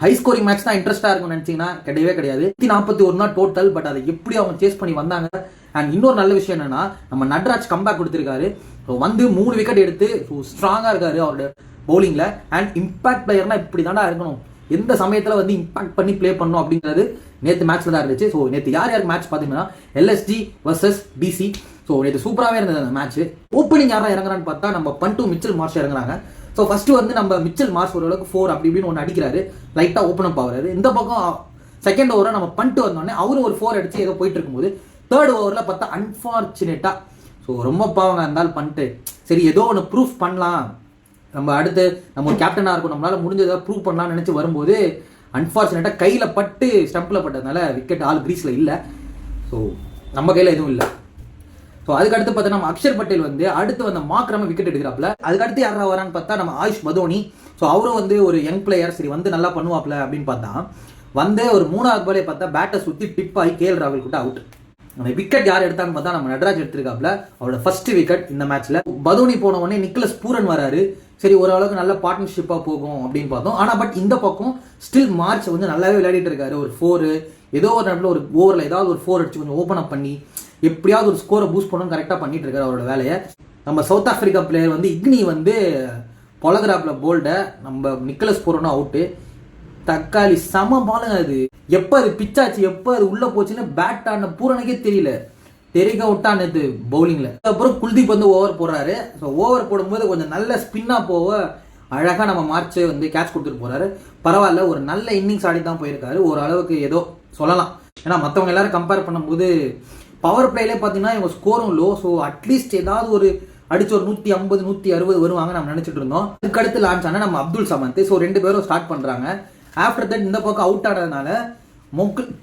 High scoring match தான் இன்ட்ரெஸ்டா இருக்கும் நினைச்சீங்கன்னா கிடையவே கிடையாது. 141 தான் டோட்டல். பட் அதை எப்படி அவங்க சேஸ் பண்ணி வந்தாங்க. அண்ட் இன்னொரு நல்ல விஷயம் என்னன்னா, நம்ம நட்ராஜ் கம்பேக் கொடுத்திருக்காரு. வந்து 3 விக்கெட் எடுத்து ஸ்ட்ராங்கா இருக்காரு அவரோட பவுலிங்ல. அண்ட் இம்பாக்ட் பிளேயர்னா இப்படி தாண்டா இருக்கணும், எந்த சமயத்துல வந்து இம்பாக்ட் பண்ணி பிளே பண்ணணும் அப்படிங்கிறது நேற்று மேட்ச்ல தான் இருந்துச்சு. ஸோ நேற்று யார் யாருக்கு மேட்ச் பார்த்தீங்கன்னா எல்எஸ்ஜி வர்சஸ் டிசி. ஸோ நேற்று சூப்பராகவே இருந்தது அந்த மேட்ச். ஓப்பனிங் யாரா இறங்குறான்னு பார்த்தா நம்ம பண்டு மிச்சல் மார்ஷ் இறங்குறாங்க. ஸோ ஃபர்ஸ்ட் வந்து நம்ம மிச்சல் மார்ஷ் ஓரளவுக்கு 4 அப்படி இப்படின்னு ஒன்று அடிக்கிறாரு, லைட்டாக ஓப்பன் அப் ஆகுறாரு. இந்த பக்கம் செகண்ட் ஓவரை நம்ம பண்டு வந்தோடனே அவரும் ஒரு 4 அடிச்சு ஏதோ போயிட்டு இருக்கும்போது தேர்ட் ஓவரில் பார்த்தா அன்ஃபார்ச்சுனேட்டா ஸோ ரொம்ப பாவங்க இருந்தாலும் பண்ணிட்டு சரி ஏதோ ஒன்று ப்ரூஃப் பண்ணலாம், நம்ம அடுத்து நம்ம ஒரு கேப்டனாக இருக்கும், நம்மளால முடிஞ்சதை ப்ரூவ் பண்ணலாம்னு நினச்சி வரும்போது அன்ஃபார்ச்சுனேட்டாக கையில் பட்டு ஸ்டம்பில் பட்டதுனால விக்கெட் ஆல் கிரீஸில் இல்லை. ஸோ நம்ம கையில் எதுவும் இல்லை. ஸோ அதுக்கடுத்து பார்த்தா நம்ம அக்ஷர் பட்டேல் வந்து அடுத்து வந்த மாக்ரம விக்கெட் எடுக்கிறாப்ல. அதுக்கடுத்து யாரா வரான்னு பார்த்தா நம்ம ஆயுஷ் பதோனி. ஸோ அவரும் வந்து ஒரு யங் பிளேயர், சரி வந்து நல்லா பண்ணுவாப்ல அப்படின்னு பார்த்தா வந்து ஒரு 3வது பாலே பார்த்தா பேட்டை சுற்றி டிப் ஆகி கேஎல் ராகுல் கிட்ட அவுட். அந்த விக்கெட் யார் எடுத்தான்னு பார்த்தா நம்ம நட்ராஜ் எடுத்திருக்காப்ல, அவரோட ஃபர்ஸ்ட் விக்கெட் இந்த மேட்ச்ல. பதோனி போன உடனே நிக்கலஸ் பூரன் வராரு, சரி ஓரளவுக்கு நல்ல பார்ட்னர்ஷிப்பா போகும் அப்படின்னு பார்த்தோம். ஆனா பட் இந்த பக்கம் ஸ்டில் மார்ச் வந்து நல்லாவே விளையாடிட்டு இருக்காரு. ஒரு 4 ஏதோ ஒரு நேரத்தில் ஒரு ஓவரில் ஏதாவது ஒரு 4 அடிச்சு கொஞ்சம் ஓப்பன் அப் பண்ணி எப்படியாவது ஒரு ஸ்கோரை பூஸ்ட் பண்ணணும் கரெக்டாக பண்ணிட்டு இருக்காரு அவரோட வேலையை. நம்ம சவுத் ஆப்பிரிக்கா பிளேயர் வந்து இக்னி வந்து பொலகிராப்ல போல்ட நம்ம நிக்கலஸ் பூரனும் அவுட்டு. தக்காளி சம பாலுங்க அது. எப்போ அது பிச்சாச்சு எப்போ அது உள்ள போச்சுன்னு பேட் ஆன பூரனுக்கே தெரியல, தெரிக்க விட்டான்னு பவுலிங்ல. அப்புறம் குல்தீப் வந்து ஓவர் போடுறாரு. ஸோ ஓவர் போடும்போது கொஞ்சம் நல்ல ஸ்பின்னா போக அழகாக நம்ம மார்ச் வந்து கேட்ச் கொடுத்துட்டு போறாரு. பரவாயில்ல, ஒரு நல்ல இன்னிங்ஸ் ஆடி தான் போயிருக்காரு, ஓரளவுக்கு ஏதோ சொல்லலாம். ஏன்னா மற்றவங்க எல்லாரும் கம்பேர் பண்ணும்போது பவர் பிளேலே பார்த்தீங்கன்னா இவங்க ஸ்கோரும் லோ. ஸோ அட்லீஸ்ட் ஏதாவது ஒரு அடிச்சு ஒரு 150 160 வருவாங்க நம்ம நினைச்சிட்டு இருந்தோம். அதுக்கடுத்து லான்ச் ஆனா நம்ம அப்துல் சமந்த். ஸோ 2 பேரும் ஸ்டார்ட் பண்றாங்க. ஆஃப்டர் தட் இந்த பக்கம் அவுட் ஆனதுனால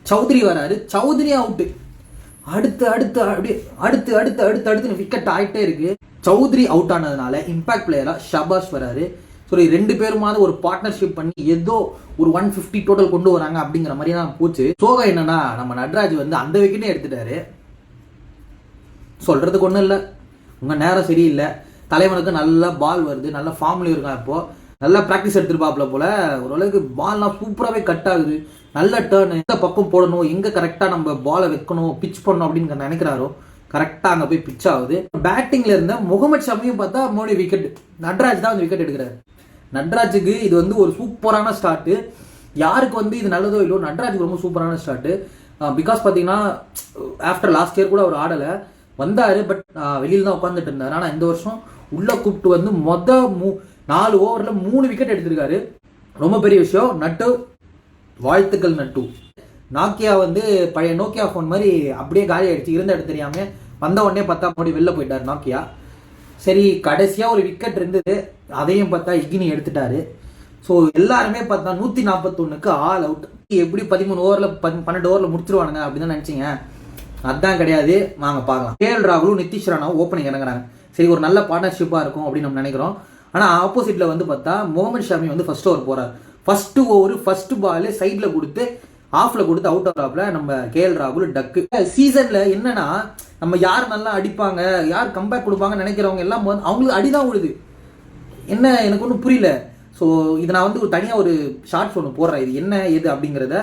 சௌத்ரி வராரு, சௌத்ரி அவுட்டு. அடுத்து அடுத்து அப்படியே அடுத்து அடுத்து அடுத்து அடுத்து விக்கெட் ஆகிட்டே இருக்கு. சௌத்ரி அவுட் ஆனதுனால இம்பாக்ட் பிளேயரா ஷபாஷ் வராரு. ஸோ 2 பேருமாவது ஒரு பார்ட்னர்ஷிப் பண்ணி ஏதோ ஒரு 150 டோட்டல் கொண்டு வராங்க அப்படிங்கிற மாதிரி தான் போச்சு. சோகா என்னன்னா நம்ம நட்ராஜ் வந்து அந்த விக்கெட்டே எடுத்துட்டாரு. சொல்றதுக்கு ஒன்றும் இல்லை, உங்க நேரம் சரியில்லை. தலைவனுக்கு நல்ல பால் வருது, நல்ல ஃபார்ம்ல இருக்கான், இப்போ நல்லா ப்ராக்டிஸ் எடுத்துருப்பாப்ல போல. ஓரளவுக்கு பால்லாம் சூப்பராகவே கட் ஆகுது, நல்ல டேர்ன், எந்த பக்கம் போடணும், எங்க கரெக்டா நம்ம பாலை வைக்கணும், பிச் பண்ணணும் அப்படின்னு நினைக்கிறாரோ கரெக்டா அங்க போய் பிச் ஆகுது. பேட்டிங்ல இருந்த முகமது ஷமியும் பார்த்தா மோடி விக்கெட், நட்ராஜ் தான் வந்து விக்கெட் எடுக்கிறாரு. நட்ராஜுக்கு இது வந்து ஒரு சூப்பரான ஸ்டார்ட். யாருக்கு வந்து இது நல்லதோ இல்லையோ நட்ராஜுக்கு ரொம்ப சூப்பரான ஸ்டார்ட். பிகாஸ் பார்த்தீங்கன்னா ஆஃப்டர் லாஸ்ட் இயர் கூட அவர் ஆடலை, வந்தாரு பட் வெளியில தான் உட்காந்துட்டு இருந்தாரு. ஆனால் இந்த வருஷம் உள்ள கூப்பிட்டு வந்து 4 ஓவரில் 3 விக்கெட் எடுத்திருக்காரு. ரொம்ப பெரிய விஷயம். நட்டு வாழ்த்துக்கள் நட்டு. நாக்கியா வந்து பழைய நோக்கியா ஃபோன் மாதிரி அப்படியே காலி ஆயிடுச்சு, இருந்த இடம் தெரியாம வந்த உடனே பார்த்தா மோடி வெளில போயிட்டார் நாக்கியா. சரி கடைசியா ஒரு விக்கெட் இருந்தது, அதையும் பார்த்தா இக்னி எடுத்துட்டாரு. ஸோ எல்லாருமே பார்த்தா 141க்கு ஆல் அவுட். எப்படி 13 ஓவரில் 12 ஓவரில் முடிச்சிருவானுங்க அப்படின்னு நினைச்சிங்க, அதான் கிடையாது. வாங்க பார்க்கலாம். கேஎல் ராகுலும் நிதிஷ் ராணாவும் ஓப்பனிங் இறங்குறாங்க. சரி ஒரு நல்ல பார்ட்னர்ஷிப்பாக இருக்கும் அப்படின்னு நம்ம நினைக்கிறோம். ஆனால் ஆப்போசிட்ல வந்து பார்த்தா முகமது ஷமி வந்து ஃபர்ஸ்ட் ஓவர் போறாரு. ஃபர்ஸ்ட் ஓவர் ஃபர்ஸ்ட் பால் சைடில் கொடுத்து ஆஃப்ல கொடுத்து அவுட் ஆகிறாப்ல நம்ம கேஎல் ராகுல் டக்கு. சீசன்ல என்னன்னா நம்ம யார் நல்லா அடிப்பாங்க, யார் கம்பேக் கொடுப்பாங்கன்னு நினைக்கிறவங்க எல்லாம் அவங்களுக்கு அடிதான் விழுது. என்ன எனக்கு ஒன்றும் புரியல. ஸோ இதை நான் வந்து ஒரு தனியாக ஒரு ஷார்ட்ஸ் ஒன்று போடுறேன், இது என்ன ஏது அப்படிங்கிறத.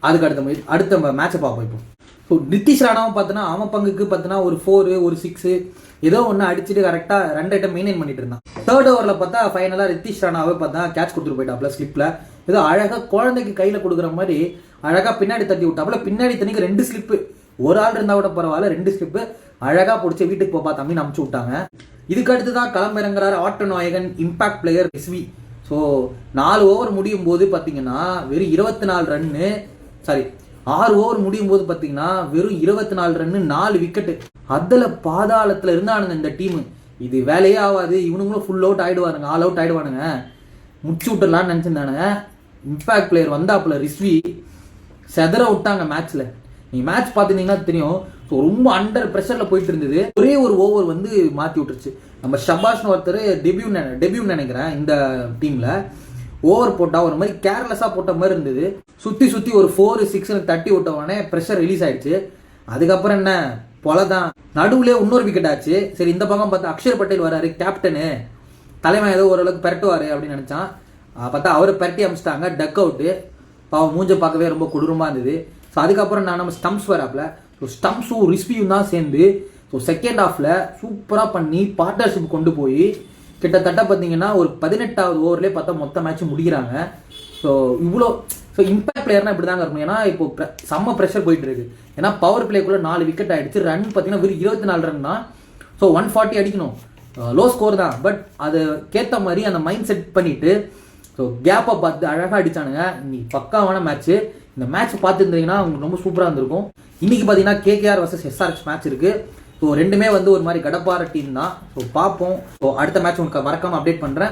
அதுக்கு அடுத்த மேட்சை பார்ப்போம். இப்போ ஸோ நிதிஷ் ராணாவும் பார்த்தோன்னா அவன் பங்குக்கு பார்த்தோன்னா ஒரு 4 ஒரு 6 ஏதோ ஒன்று அடிச்சுட்டு கரெக்டாக 2 ஐட்டம் மெயின்டைன் பண்ணிட்டு இருந்தான். தேர்ட் ஓவரில் பார்த்தா ஃபைனலாக நிதிஷ் ராணாவே பார்த்தா கேட்ச் கொடுத்துட்டு போயிட்டாப்ல ஸ்லிப்பில். ஏதோ அழகாக குழந்தைக்கு கையில் கொடுக்குற மாதிரி அழகாக பின்னாடி தட்டி விட்டாப்புல. பின்னாடி தண்ணிக்கு 2 ஸ்லிப்பு, ஒரு ஆள் இருந்தால் கூட பரவாயில்ல, 2 ஸ்லிப்பு அழகாக பிடிச்சி வீட்டுக்கு போப்பா தம்பின்னு அமுச்சு விட்டாங்க. இதுக்கு அடுத்து தான் களமிறங்குறாரு ஆட்ட நாயகன் impact player Rizvi. So 4 over முடியும் போது பார்த்தீங்கன்னா வெறும் 24 ரன்னு, சாரி 6 ஓவர் முடியும் போது பார்த்தீங்கன்னா வெறும் 24 ரன்னு 4 விக்கெட்டு. அதில் பாதாளத்தில் இருந்தானுங்க இந்த டீமு. இது வேலையே ஆகாது, இவனுங்களும் ஃபுல் அவுட் ஆயிடுவானுங்க, ஆல் அவுட் ஆயிடுவானுங்க, முடிச்சு விட்டுடலான்னு நினச்சிருந்தானுங்க. இம்பாக்ட் பிளேயர் வந்தாப்புல ரிஸ்வி செதற விட்டாங்க மேட்ச்ல. நீங்க மேட்ச் பார்த்துட்டீங்கன்னா தெரியும். ஸோ ரொம்ப அண்டர் ப்ரெஷர்ல போயிட்டு இருந்தது. ஒரே ஒரு ஓவர் வந்து மாற்றி விட்டுருச்சு. நம்ம ஷபாஷ்னு ஒருத்தர் டெபியூ நினைக்கிறேன் இந்த டீம்ல. ஓவர் போட்டா ஒரு மாதிரி கேர்லெஸ்ஸா போட்ட மாதிரி இருந்தது. சுத்தி ஒரு 4 6 தட்டி விட்ட உடனே ப்ரெஷர் ரிலீஸ் ஆயிடுச்சு. அதுக்கப்புறம் என்ன பொலதான், நடுவுல இன்னொரு விக்கெட் ஆச்சு. சரி இந்த பக்கம் பார்த்தா அக்ஷர் பட்டேல் வராரு, கேப்டனு, தலைவன் ஏதோ ஓரளவுக்கு பெரட்டுவாரு அப்படின்னு நினைச்சான். பார்த்தா அவரை பரட்டி அமிச்சிட்டாங்க, டக் அவுட்டு. பாவம் மூஞ்ச பார்க்கவே ரொம்ப கொடூரமாக இருந்தது. ஸோ அதுக்கப்புறம் நம்ம ஸ்டம்ப்ஸ் வராப்பில். ஸோ ஸ்டம்ப்ஸும் ரிஸ்பியும் தான் சேர்ந்து ஸோ செகண்ட் ஹாஃபில் சூப்பராக பண்ணி பார்ட்னர்ஷிப் கொண்டு போய் கிட்டத்தட்ட பார்த்தீங்கன்னா ஒரு 18வது ஓவர்லேயே பார்த்தா மொத்த மேட்ச் முடிக்கிறாங்க. ஸோ இவ்வளோ ஸோ இம்பாக்ட் பிளேயர்னா இப்படி தாங்க இருக்கும். ஏன்னா இப்போ செம்ம ப்ரெஷர் போயிட்டு இருக்கு. ஏன்னா பவர் பிளேக்குள்ளே 4 விக்கெட் ஆகிடுச்சு. ரன் பார்த்தீங்கன்னா வெறும் 24 ரன் தான். ஸோ 140 அடிக்கணும். லோ ஸ்கோர் தான், பட் அதுக்கேற்ற மாதிரி அந்த மைண்ட் செட் பண்ணிவிட்டு ஸோ கேப்பை பார்த்து அழகாக அடித்தானுங்க. இன்னைக்கு பக்காவான மேட்ச்சு. இந்த மேட்ச் பார்த்துருந்தீங்கன்னா உங்களுக்கு ரொம்ப சூப்பராக இருந்திருக்கும். இன்றைக்கி பார்த்தீங்கன்னா KKR vs SRH மேட்ச் இருக்குது. ஸோ ரெண்டுமே ஒரு மாதிரி கடப்பார டீம் தான். ஸோ பார்ப்போம். ஸோ அடுத்த மேட்ச் உங்களுக்கு மறக்காமல் அப்டேட் பண்ணுறேன்.